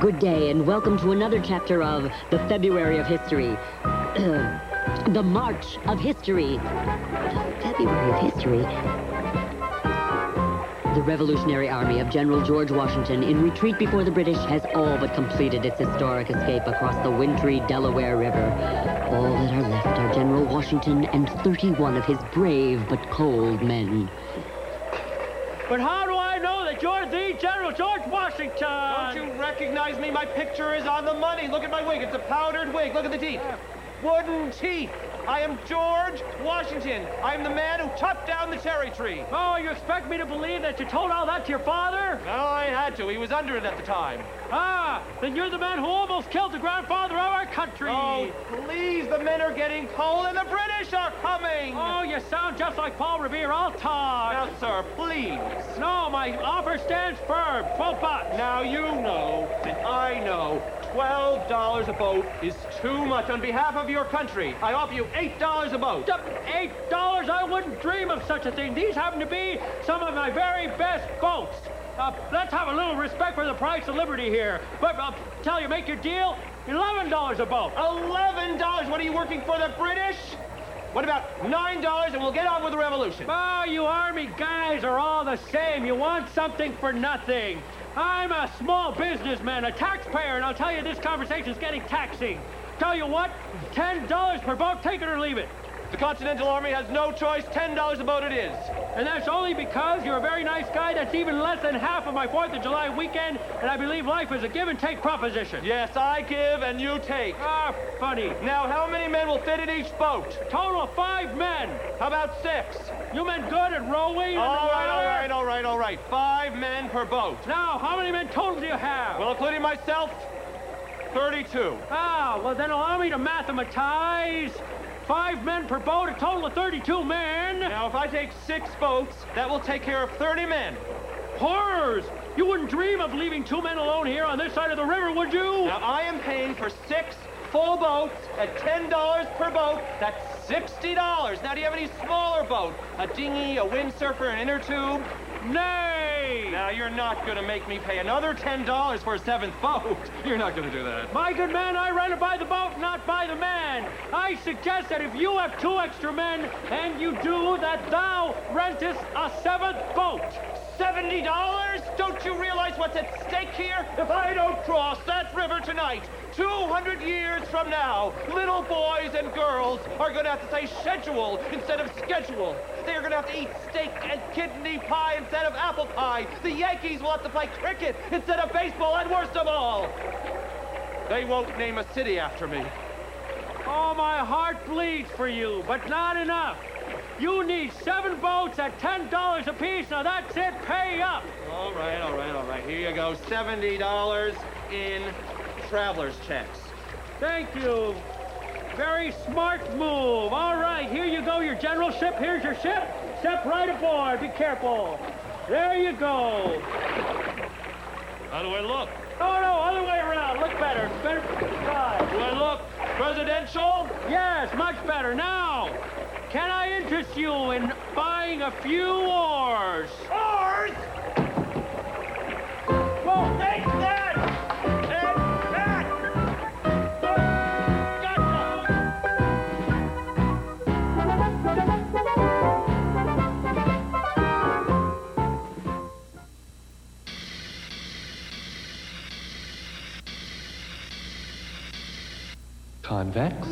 Good day, and welcome to another chapter of the February of History. The March of History. The February of History. The Revolutionary Army of General George Washington, in retreat before the British, has all but completed its historic escape across the wintry Delaware River. All that are left are General Washington and 31 of his brave but cold men. But how do I know that you're the General George Washington? Don't you recognize me? My picture is on the money. Look at my wig. It's a powdered wig. Look at the teeth. Wooden teeth. I am George Washington. I am the man who chopped down the cherry tree. Oh, you expect me to believe that you told all that to your father? No, I had to. He was under it at the time. Ah, then you're the man who almost killed the grandfather of our country. Oh, please, the men are getting cold and the British are coming. Oh, you sound just like Paul Revere. I'll talk. Now, sir, please. No, my offer stands firm. 12 bucks. Now, you know, and I know, $12 a boat is too much on behalf of your country. I offer you $8 a boat. $8? I wouldn't dream of such a thing. These happen to be some of my very best boats. Let's have a little respect for the price of liberty here. But I'll tell you, make your deal, $11 a boat. $11? What are you working for, the British? What about $9 and we'll get on with the revolution? Oh, you army guys are all the same. You want something for nothing. I'm a small businessman, a taxpayer, and I'll tell you, this conversation's getting taxing. Tell you what, $10 per boat, take it or leave it. The Continental Army has no choice. $10 a boat it is. And that's only because you're a very nice guy. That's even less than half of my 4th of July weekend, and I believe life is a give-and-take proposition. Yes, I give and you take. Ah, funny. Now, how many men will fit in each boat? A total of 5 men. How about 6? You men good at rowing? All right. 5 men per boat. Now, how many men total do you have? Well, including myself, 32. Ah, well, then allow me to mathematize. 5 men per boat, a total of 32 men. Now, if I take 6 boats, that will take care of 30 men. Horrors! You wouldn't dream of leaving 2 men alone here on this side of the river, would you? Now, I am paying for 6 full boats at $10 per boat. That's $60. Now, do you have any smaller boats? A dinghy, a windsurfer, an inner tube? Nay! Now, you're not going to make me pay another $10 for a 7th boat. You're not going to do that. My good man, I rent it by the boat, not by the man. I suggest that if you have 2 extra men, and you do, that thou rentest a 7th boat. $70? Don't you realize what's at stake here? If I don't cross that river tonight, 200 years from now, little boys and girls are going to have to say schedule instead of schedule. They're going to have to eat steak and kidney pie instead of apple pie. The Yankees will have to play cricket instead of baseball, and worst of all, they won't name a city after me. Oh, my heart bleeds for you, but not enough. You need 7 boats at $10 apiece. Now that's it. Pay up. All right. Here you go. $70 in traveler's checks. Thank you. Very smart move. All right, here you go, your generalship. Here's your ship. Step right aboard. Be careful. There you go. How do I look? Oh, no, other way around. Look better. Better side. Do I look presidential? Yes, much better. Now, can I interest you in buying a few oars? Oars? Whoa, Take that! And that! Convex.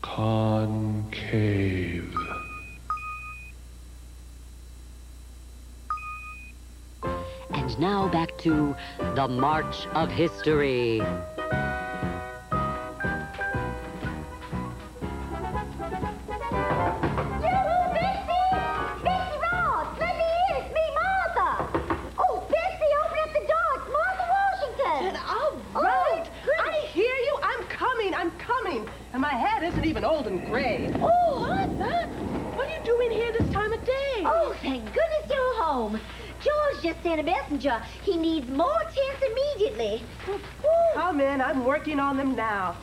Concave. And now back to the March of History. Isn't even old and gray. Oh, Arthur! What are you doing here this time of day? Oh, thank goodness you're home. George just sent a messenger. He needs more tents immediately. Come in. I'm working on them now.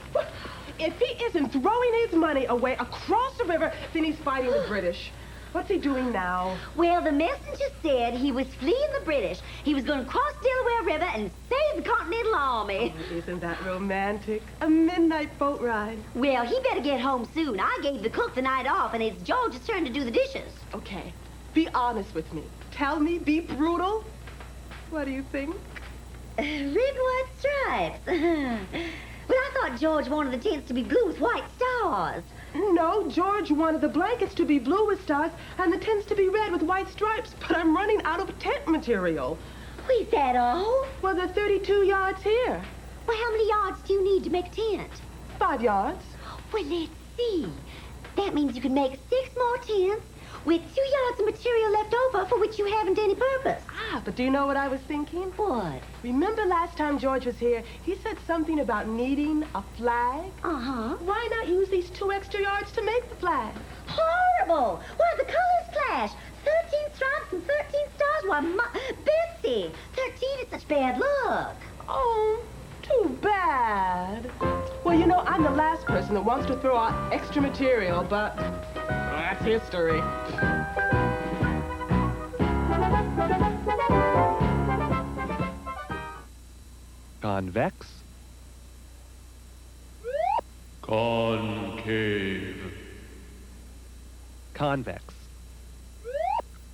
if he isn't throwing his money away across the river, then he's fighting the British. What's he doing now? Well, the messenger said he was fleeing the British. He was going to cross Delaware River and save the Continental Army. Oh, isn't that romantic? A midnight boat ride. Well, he better get home soon. I gave the cook the night off, and it's George's turn to do the dishes. Okay, be honest with me. Tell me, be brutal. What do you think? Red and white stripes. Well, I thought George wanted the tents to be blue with white stars. No, George wanted the blankets to be blue with stars and the tents to be red with white stripes, but I'm running out of tent material. Is that all? Well, there are 32 yards here. Well, how many yards do you need to make a tent? 5 yards. Well, let's see. That means you can make 6 more tents with 2 yards of material left over for which you haven't any purpose. Ah, but do you know what I was thinking? What? Remember last time George was here, he said something about needing a flag? Uh-huh. Why not use these 2 extra yards to make the flag? Horrible! Why, the colors clash. 13 stripes and 13 stars. Why, Betsy, 13 is such bad luck. Oh, too bad. Well, you know, I'm the last person that wants to throw out extra material, but that's history. Convex. Concave. Convex.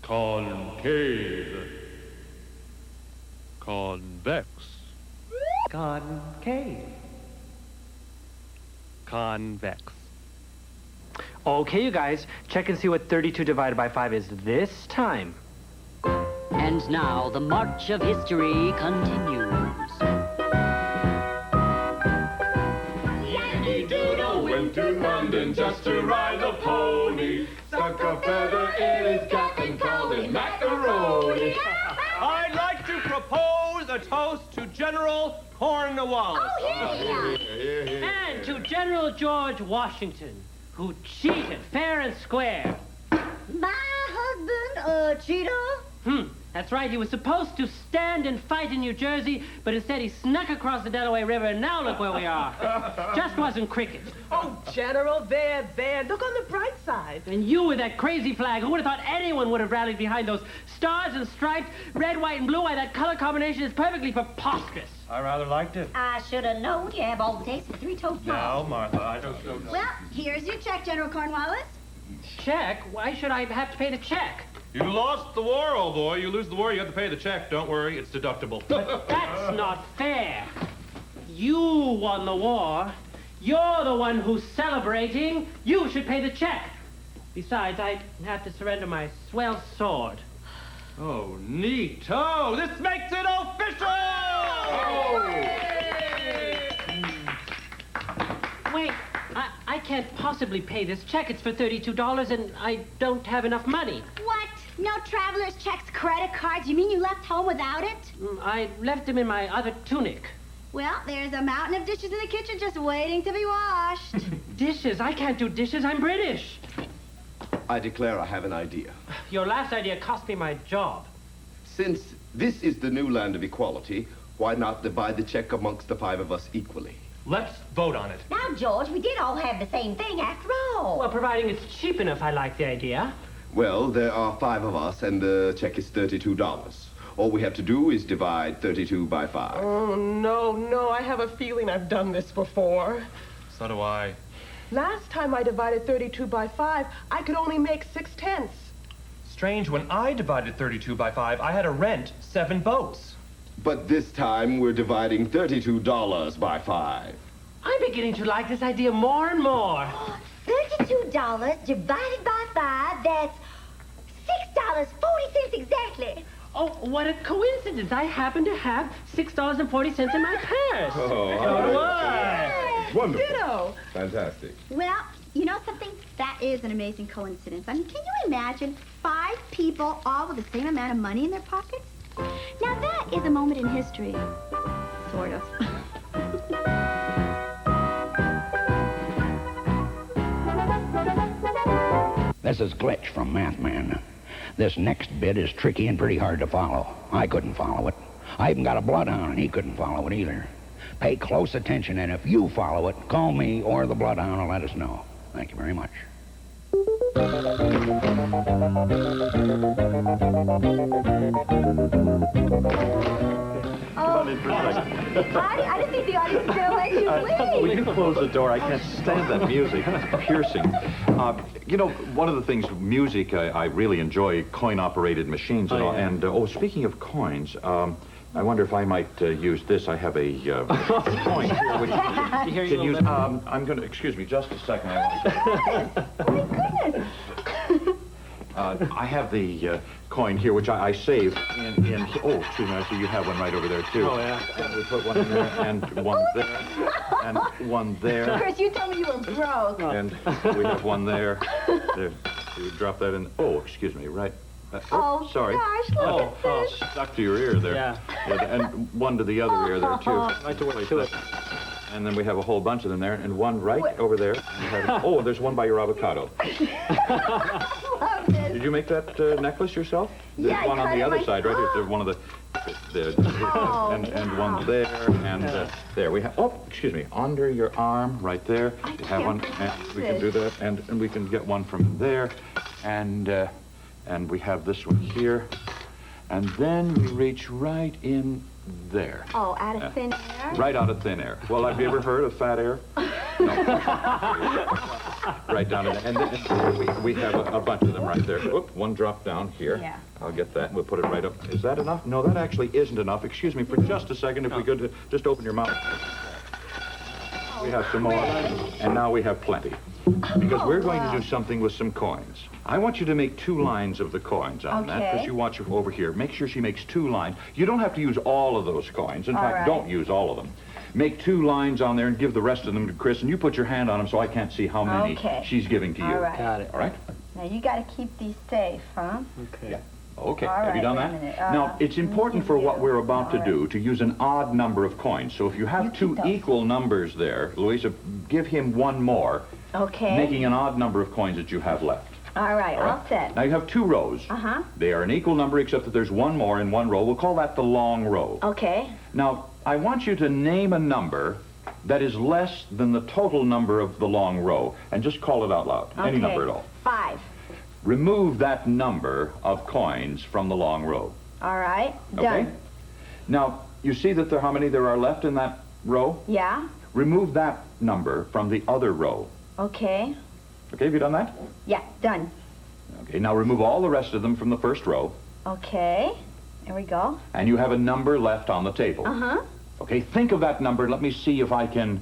Concave. Convex. Concave. Convex. Okay, you guys, check and see what 32 divided by 5 is this time. And now the march of history continues. Yankee Doodle went to London just to ride the pony. Stuck a feather in his cap and called it macaroni. I'd like to propose a toast to General Cornwallis. Oh, yeah. And to General George Washington, who cheated fair and square. My husband, cheater? That's right. He was supposed to stand and fight in New Jersey, but instead he snuck across the Delaware River, and now look where we are. Just wasn't cricket. Oh, General, there. Look on the bright side. And you with that crazy flag, who would have thought anyone would have rallied behind those stars and stripes, red, white, and blue? Why, that color combination is perfectly preposterous. I rather liked it. I should have known you have all the taste of 3-toed frog. No, Martha, I don't know. Well, here's your check, General Cornwallis. Check? Why should I have to pay the check? You lost the war, old boy. You lose the war, you have to pay the check. Don't worry, it's deductible. But that's not fair. You won the war. You're the one who's celebrating. You should pay the check. Besides, I have to surrender my swell sword. Oh, neato! This makes it official! Wait, I can't possibly pay this check. It's for $32, and I don't have enough money. What? No traveler's checks, credit cards? You mean you left home without it? I left them in my other tunic. Well, there's a mountain of dishes in the kitchen just waiting to be washed. Dishes? I can't do dishes. I'm British. I declare I have an idea. Your last idea cost me my job. Since this is the new land of equality, why not divide the check amongst the 5 of us equally? Let's vote on it. Now, George, we did all have the same thing after all. Well, providing it's cheap enough, I like the idea. Well, there are 5 of us, and the check is $32. All we have to do is divide 32 by 5. Oh, no, I have a feeling I've done this before. So do I. Last time I divided 32 by 5, I could only make 6/10. Strange, when I divided 32 by 5, I had to rent 7 boats. But this time, we're dividing $32 by 5. I'm beginning to like this idea more and more. $32 divided by 5, that's $6.40 exactly. Oh, what a coincidence. I happen to have $6.40 in my purse. Oh, So do I. Wonderful. Ditto. Fantastic. Well, you know something? That is an amazing coincidence. I mean, can you imagine 5 people all with the same amount of money in their pockets? Now, that is a moment in history. Sort of. This is Glitch from Mathnet. This next bit is tricky and pretty hard to follow. I couldn't follow it. I even got a bloodhound, and he couldn't follow it either. Pay close attention, and if you follow it, call me or the Bloodhound and let us know. Thank you very much. I didn't think the audience was going to let you leave. Will you close the door? I can't stand that music. It's piercing. You know, one of the things, music, I really enjoy coin-operated machines and all. Yeah. And, speaking of coins, I wonder if I might use this. I have a coin here, which you can use. I'm going to, excuse me, just a second. Oh, my goodness. I have the coin here, which I saved in. Oh, excuse me, I see you have one right over there, too. Oh, yeah. And we put one in there, and one there, and one there. Chris, you told me you were broke. And we have one there. There. You drop that in. Oh, excuse me, right. Oh, sorry. gosh, look at this. Stuck to your ear there. Yeah. And one to the other ear there, too. Right to it. And then we have a whole bunch of them there, and one right over there. Oh, there's one by your avocado. Love this. Did you make that necklace yourself? There's Yeah, I one on cut the it other side, right here. myself. There's one of the and one there, and there. We have, oh, excuse me, under your arm, right there. I You have one, can't and we can do that, and we can get one from there, and we have this one here, and then we reach right in there. Oh, out of thin air? Right out of thin air. Well, have you ever heard of fat air? No. Right down in there. And then we have a bunch of them right there. Oop, one drop down here. Yeah. I'll get that, and we'll put it right up. Is that enough? No, that actually isn't enough. Excuse me for just a second, if we could just open your mouth. We have some more, and now we have plenty. Because we're going to do something with some coins. I want you to make 2 lines of the coins on that, because you want you over here. Make sure she makes 2 lines. You don't have to use all of those coins. In fact, don't use all of them. Make 2 lines on there and give the rest of them to Chris, and you put your hand on them so I can't see how many she's giving to you. All right. Got it. All right? Now, you got to keep these safe, huh? Okay. Yeah. Okay, All have you right, done wait a that? minute. Now, it's important for what we're about to do to use an odd number of coins. So if you have 2 equal numbers there, Louisa, give him 1 more, Okay. making an odd number of coins that you have left. All right, all set. Now you have 2 rows. Uh-huh. They are an equal number except that there's 1 more in 1 row. We'll call that the long row. Okay. Now, I want you to name a number that is less than the total number of the long row, and just call it out loud. Any number at all. 5. Remove that number of coins from the long row. All right, Okay? done. Now, you see that how many there are left in that row? Yeah, Remove that number from the other row. okay. Okay, have you done that? Yeah, done. Okay, now remove all the rest of them from the first row, Okay, there we go. and you have a number left on the table. Uh-huh. Okay, think of that number. Let me see if I can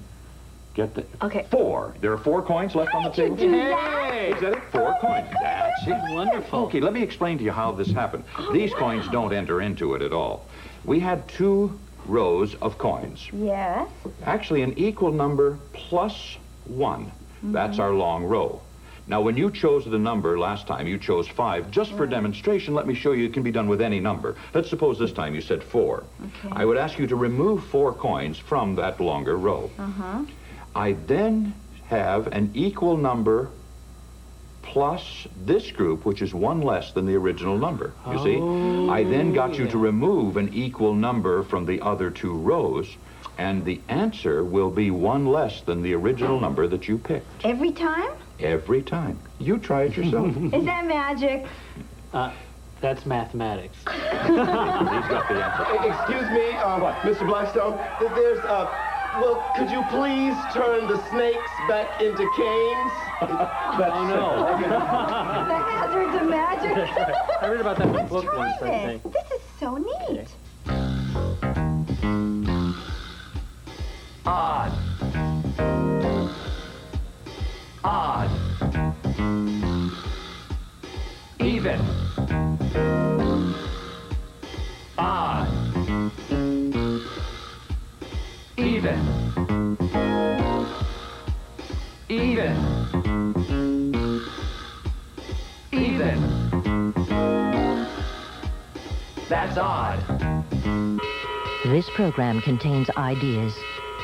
get the... Okay. 4. There are 4 coins left on the table. do that? Is that it? 4 coins. That's it. Wonderful. Okay, let me explain to you how this happened. These coins don't enter into it at all. We had 2 rows of coins. Yes. Actually, an equal number plus 1. That's our long row. Now, when you chose the number last time, you chose 5. Just for demonstration, let me show you it can be done with any number. Let's suppose this time you said 4. Okay. I would ask you to remove 4 coins from that longer row. Uh-huh. I then have an equal number plus this group, which is 1 less than the original number. You see? I then got you to remove an equal number from the other 2 rows, and the answer will be 1 less than the original number that you picked. Every time? Every time. You try it yourself. Is that magic? That's mathematics. He's got the answer. Excuse me, Mr. Blackstone. There's, well, could you please turn the snakes back into canes? Oh, no. The hazards of magic. I read about that in the Let's book try once, I this. think. This is so neat. Odd. Odd. Even. Odd. Even. Even. Even. That's odd. This program contains ideas.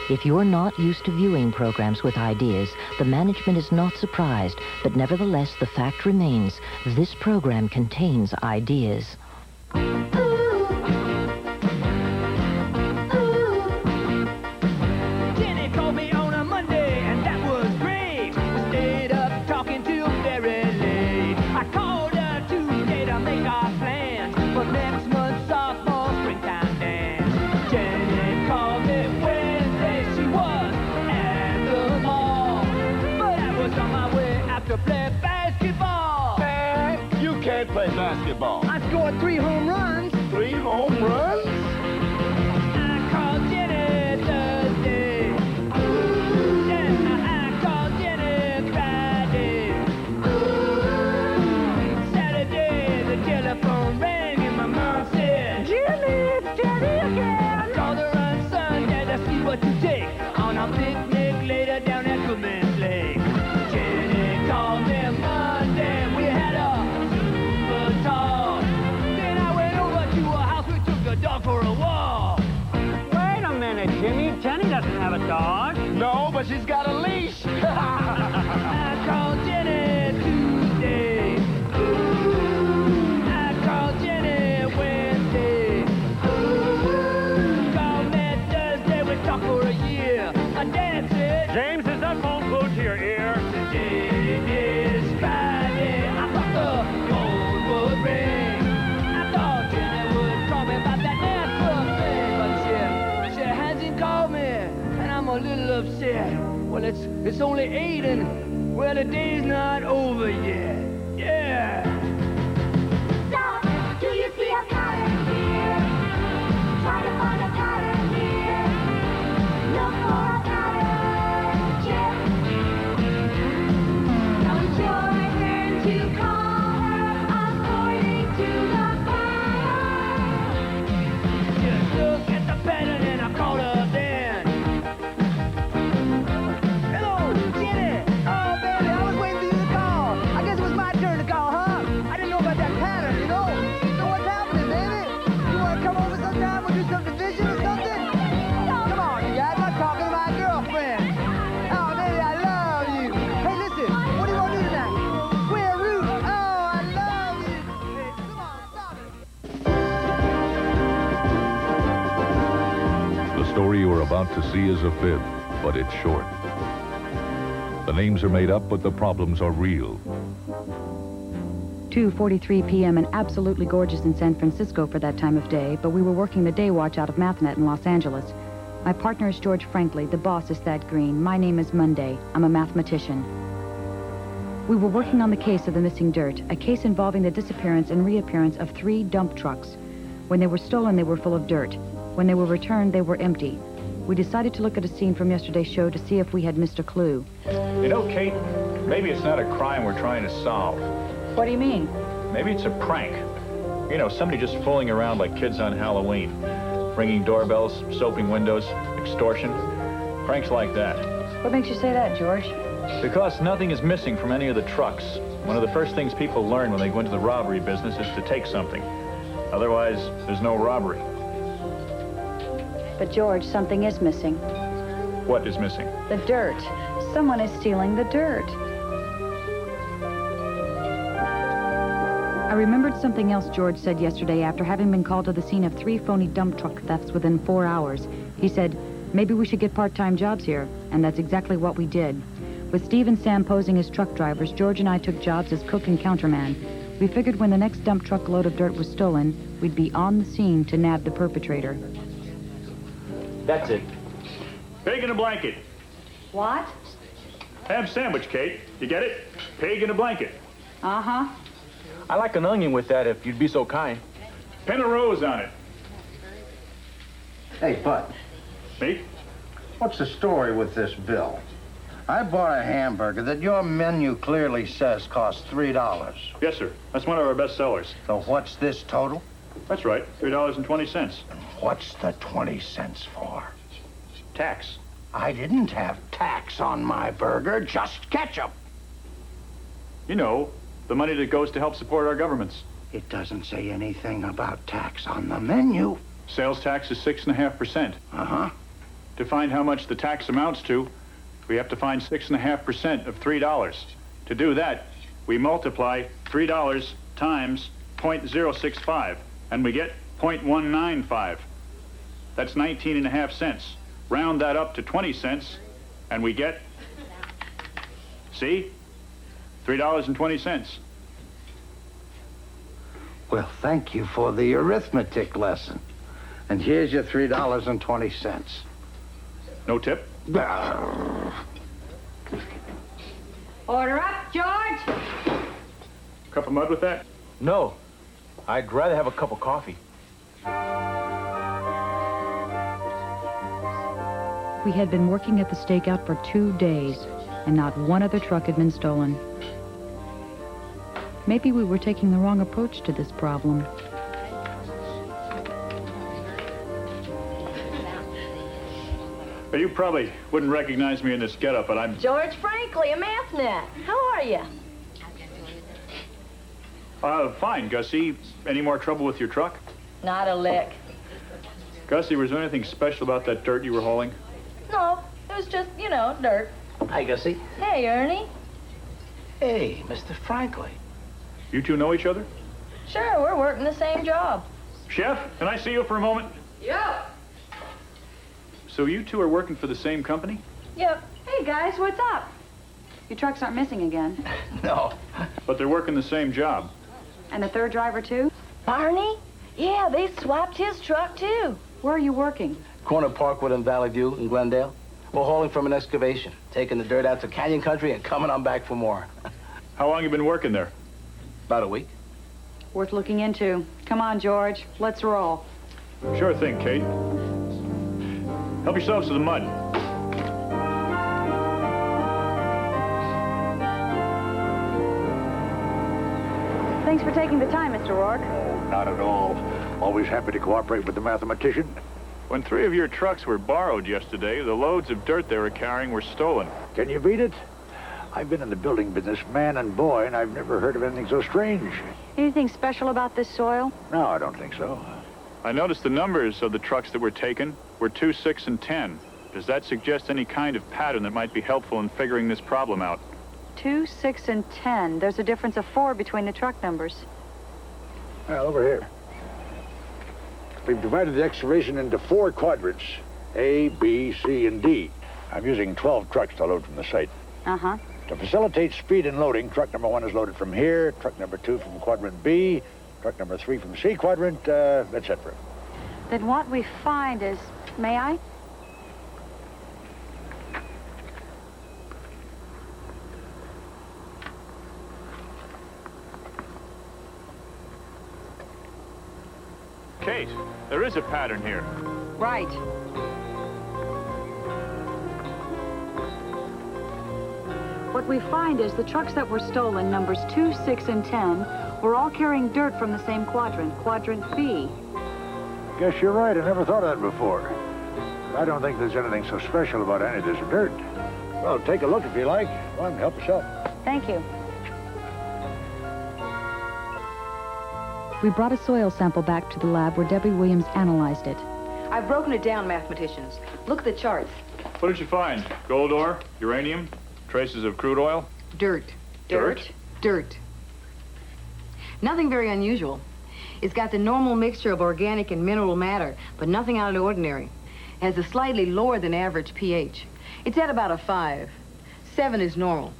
If you're not used to viewing programs with ideas, the management is not surprised, but nevertheless, the fact remains, this program contains ideas. Dad play basketball? I scored 3 home runs. 3 home runs? I called Jenny Thursday. Yeah, I called Jenny Friday. Saturday, the telephone rang and my mom said, Jenny, it's Jenny again. I called her on Sunday to see what you take on a picnic later down at Goodman's Lake. Jenny called me Monday. We had a super talk. Then I went over to her house. We took the dog for a walk. Wait a minute, Jimmy. Jenny doesn't have a dog. No, but she's got a leash. I called Jenny Tuesday. I called Jenny Wednesday. Called me Thursday. We talked for a year. And Dad said, James, is that phone glued to your ear? today is Friday. I thought the phone would ring. I thought Jenny would call me about that dance club thing, but she hasn't called me, and I'm a little upset. Well, it's only 8 and, well, the day's not over yet. Yeah. So, do you see a pattern here? Try to find a pattern here. Look for a pattern, Chip. Now it's your turn to call her according to the pattern. Just look at the pattern and I called her then. Hello, Jenny. Oh, baby, I was waiting for you to call. I guess it was my turn to call, huh? I didn't know about that pattern, you know. So what's happening, baby? You want to come over sometime? We'll do some division or something? Come on, you guys. I'm talking to my girlfriend. Oh, baby, I love you. Hey, listen, what do you want to do tonight? Square root. Oh, I love you. Hey, come on, stop it. The story you are about to see is a fib, but it's short. The names are made up, but the problems are real. 2:43 p.m. and absolutely gorgeous in San Francisco for that time of day, but we were working the day watch out of Mathnet in Los Angeles. My partner is George Franklin. The boss is Thad Green. My name is Monday. I'm a mathematician. We were working on the case of the missing dirt, a case involving the disappearance and reappearance of 3 dump trucks. When they were stolen, they were full of dirt. When they were returned, they were empty. We decided to look at a scene from yesterday's show to see if we had missed a clue. You know, Kate, maybe it's not a crime we're trying to solve. What do you mean? Maybe it's a prank. You know, somebody just fooling around like kids on Halloween. Ringing doorbells, soaping windows, extortion. Pranks like that. What makes you say that, George? Because nothing is missing from any of the trucks. One of the first things people learn when they go into the robbery business is to take something. Otherwise, there's no robbery. But, George, something is missing. What is missing? The dirt. Someone is stealing the dirt. I remembered something else George said yesterday after having been called to the scene of 3 phony dump truck thefts within 4 hours. He said, maybe we should get part-time jobs here. And that's exactly what we did. With Steve and Sam posing as truck drivers, George and I took jobs as cook and counterman. We figured when the next dump truck load of dirt was stolen, we'd be on the scene to nab the perpetrator. That's it. Pig in a blanket. What? Ham sandwich, Kate. You get it? Pig in a blanket. Uh-huh. I like an onion with that, if you'd be so kind. Pin a rose on it. Hey, Bud. Me? What's the story with this bill? I bought a hamburger that your menu clearly says costs $3. Yes, sir. That's one of our best sellers. So what's this total? That's right. $3.20. What's the 20 cents for? Tax. I didn't have tax on my burger, just ketchup. You know, the money that goes to help support our governments. It doesn't say anything about tax on the menu. Sales tax is 6.5%. Uh-huh. To find how much the tax amounts to, we have to find 6.5% of $3. To do that, we multiply $3 times 0.065, and we get 0.195. That's 19.5 cents. Round that up to 20 cents, and we get, see? $3.20. Well, thank you for the arithmetic lesson. And here's your $3.20. No tip? Order up, George. Cup of mud with that? No. I'd rather have a cup of coffee. We had been working at the stakeout for 2 days, and not one other truck had been stolen. Maybe we were taking the wrong approach to this problem. Well, you probably wouldn't recognize me in this getup, but I'm... George Franklin, a Mathnet. How are you? Fine, Gussie. Any more trouble with your truck? Not a lick. Gussie, was there anything special about that dirt you were hauling? No, it was just, you know, dirt. Hi, Gussie. Hey, Ernie. Hey, Mr. Franklin. You two know each other? Sure, we're working the same job. Chef, can I see you for a moment? Yep. So you two are working for the same company? Yep. Hey, guys, what's up? Your trucks aren't missing again. No. But they're working the same job. And the third driver, too? Barney? Yeah, they swapped his truck, too. Where are you working? Corner Parkwood and Valley View in Glendale. We're hauling from an excavation, taking the dirt out to Canyon Country and coming on back for more. How long you been working there? About a week. Worth looking into. Come on, George. Let's roll. Sure thing, Kate. Help yourselves to the mud. Thanks for taking the time, Mr. Rourke. Not at all. Always happy to cooperate with the mathematician. When 3 of your trucks were borrowed yesterday, the loads of dirt they were carrying were stolen. Can you beat it? I've been in the building business, man and boy, and I've never heard of anything so strange. Anything special about this soil? No, I don't think so. I noticed the numbers of the trucks that were taken were 2, 6, and 10. Does that suggest any kind of pattern that might be helpful in figuring this problem out? 2, 6, and 10. There's a difference of 4 between the truck numbers. Well, over here. We've divided the excavation into 4 quadrants, A, B, C, and D. I'm using 12 trucks to load from the site. Uh-huh. To facilitate speed in loading, truck number 1 is loaded from here, truck number 2 from quadrant B, truck number 3 from C quadrant, etc. Then what we find is... May I? Kate, there is a pattern here. Right. What we find is the trucks that were stolen, numbers 2, 6, and 10, were all carrying dirt from the same quadrant, quadrant B. Guess you're right. I never thought of that before. I don't think there's anything so special about any of this dirt. Well, take a look if you like. Come on, help yourself. Thank you. We brought a soil sample back to the lab where Debbie Williams analyzed it. I've broken it down, mathematicians. Look at the charts. What did you find? Gold ore? Uranium? Traces of crude oil? Dirt. Dirt? Dirt. Nothing very unusual. It's got the normal mixture of organic and mineral matter, but nothing out of the ordinary. It has a slightly lower than average pH. It's at about a 5. 7 is normal.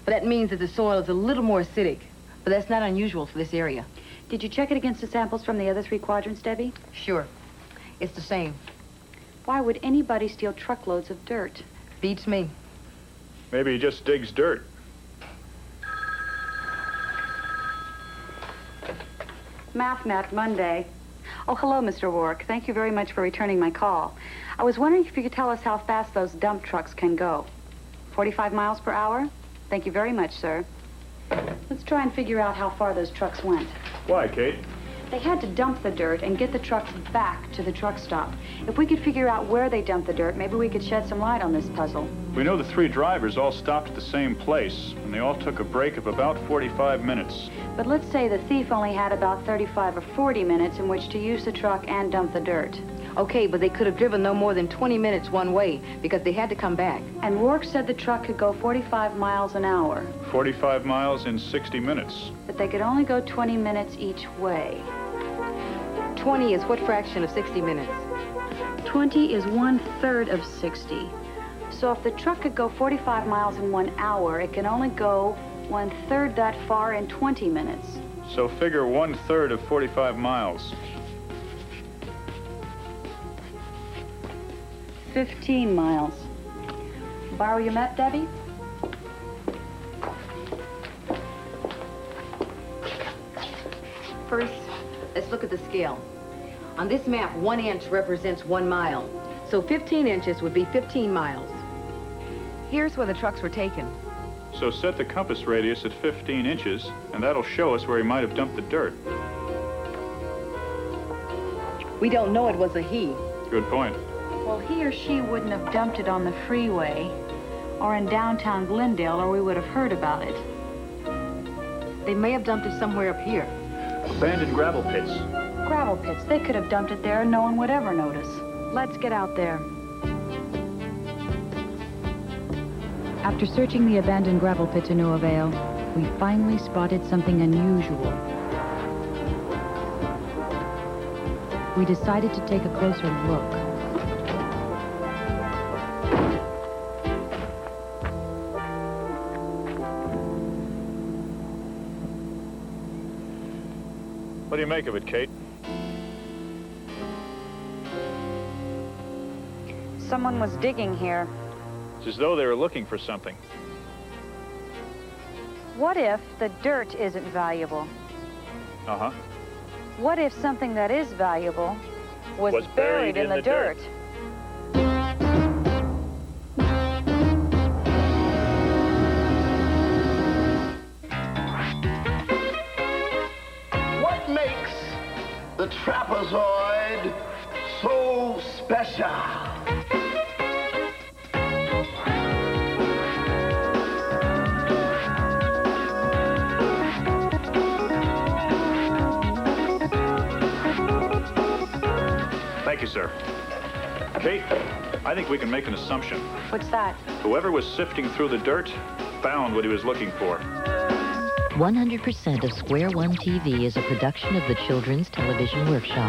But that means that the soil is a little more acidic. But that's not unusual for this area. Did you check it against the samples from the other 3 quadrants, Debbie? Sure. It's the same. Why would anybody steal truckloads of dirt? Beats me. Maybe he just digs dirt. Mathnet, Monday. Oh, hello, Mr. Rourke. Thank you very much for returning my call. I was wondering if you could tell us how fast those dump trucks can go. 45 miles per hour? Thank you very much, sir. Let's try and figure out how far those trucks went. Why, Kate? They had to dump the dirt and get the trucks back to the truck stop. If we could figure out where they dumped the dirt, maybe we could shed some light on this puzzle. We know the 3 drivers all stopped at the same place, and they all took a break of about 45 minutes. But let's say the thief only had about 35 or 40 minutes in which to use the truck and dump the dirt. Okay, but they could have driven no more than 20 minutes one way because they had to come back. And Rourke said the truck could go 45 miles an hour. 45 miles in 60 minutes. But they could only go 20 minutes each way. 20 is what fraction of 60 minutes? 20 is 1/3 of 60. So if the truck could go 45 miles in 1 hour, it can only go 1/3 that far in 20 minutes. So figure 1/3 of 45 miles. 15 miles. Borrow your met, Debbie? First, let's look at the scale. On this map, 1 inch represents 1 mile. So 15 inches would be 15 miles. Here's where the trucks were taken. So set the compass radius at 15 inches, and that'll show us where he might have dumped the dirt. We don't know it was a he. Good point. Well, he or she wouldn't have dumped it on the freeway or in downtown Glendale, or we would have heard about it. They may have dumped it somewhere up here. Abandoned gravel pits. Gravel pits. They could have dumped it there and no one would ever notice. Let's get out there. After searching the abandoned gravel pit to no avail, we finally spotted something unusual. We decided to take a closer look. What do you make of it, Kate? Someone was digging here. It's as though they were looking for something. What if the dirt isn't valuable? Uh-huh. What if something that is valuable was buried in the dirt? What makes the trapezoid so special? Thank you, sir. Kate, I think we can make an assumption. What's that? Whoever was sifting through the dirt found what he was looking for. 100% of Square One TV is a production of the Children's Television Workshop.